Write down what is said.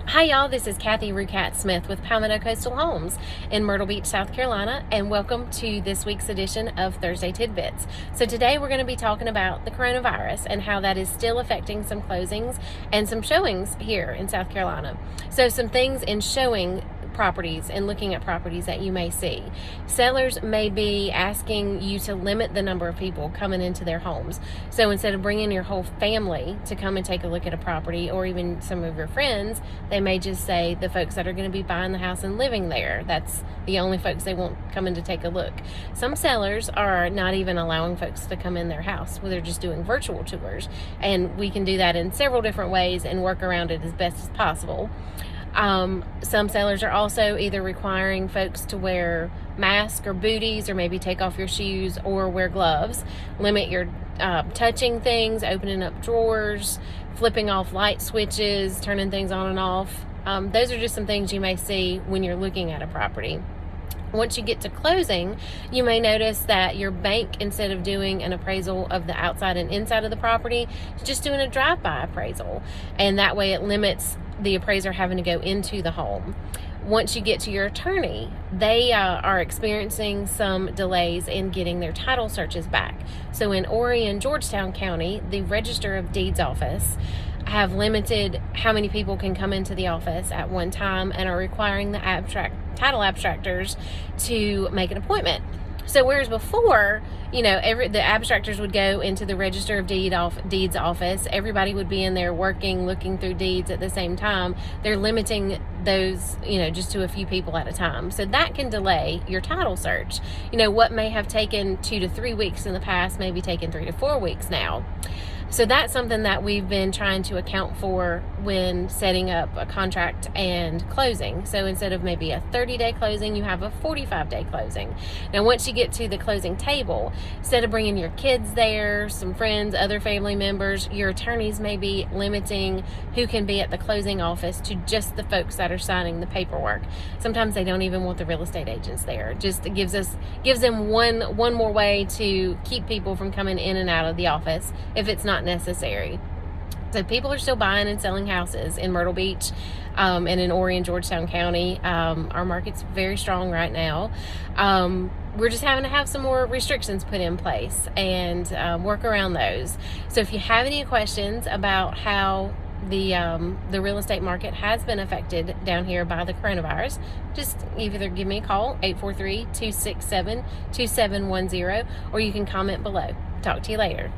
Hi y'all, this is Kathy Rucat Smith with Palmetto Coastal Homes in Myrtle Beach, South Carolina, and welcome to this week's edition of Thursday Tidbits. So today we're going to be talking about the coronavirus and how that is still affecting some closings and some showings here in South Carolina. So some things in showing properties and looking at properties that you may see. Sellers may be asking you to limit the number of people coming into their homes. So instead of bringing your whole family to come and take a look at a property, or even some of your friends, they may just say the folks that are going to be buying the house and living there, that's the only folks they want coming to take a look. Some sellers are not even allowing folks to come in their house, where they're just doing virtual tours, and we can do that in several different ways and work around it as best as possible. Some sellers are also either requiring folks to wear masks or booties, or maybe take off your shoes or wear gloves. Limit your touching things, opening up drawers, flipping off light switches, turning things on and off. Those are just some things you may see when you're looking at a property. Once you get to closing, you may notice that your bank, instead of doing an appraisal of the outside and inside of the property, is just doing a drive-by appraisal. And that way it limits the appraiser having to go into the home. Once you get to your attorney, they are experiencing some delays in getting their title searches back. So in Horry and Georgetown County, the Register of Deeds office have limited how many people can come into the office at one time, and are requiring the title abstractors to make an appointment. So whereas before, the abstractors would go into the Register of Deeds office, everybody would be in there working, looking through deeds at the same time. They're limiting those, just to a few people at a time. So that can delay your title search. What may have taken 2 to 3 weeks in the past may be taking 3 to 4 weeks now. So that's something that we've been trying to account for when setting up a contract and closing. So instead of maybe a 30-day closing, you have a 45-day closing. Now, once you get to the closing table, instead of bringing your kids there, some friends, other family members, your attorneys may be limiting who can be at the closing office to just the folks that are signing the paperwork. Sometimes they don't even want the real estate agents there. Just gives them one more way to keep people from coming in and out of the office if it's not necessary. So people are still buying and selling houses in Myrtle Beach and in Horry and Georgetown County. Our market's very strong right now. We're just having to have some more restrictions put in place and work around those. So if you have any questions about how the real estate market has been affected down here by the coronavirus, just either give me a call, 843-267-2710, or you can comment below. Talk to you later.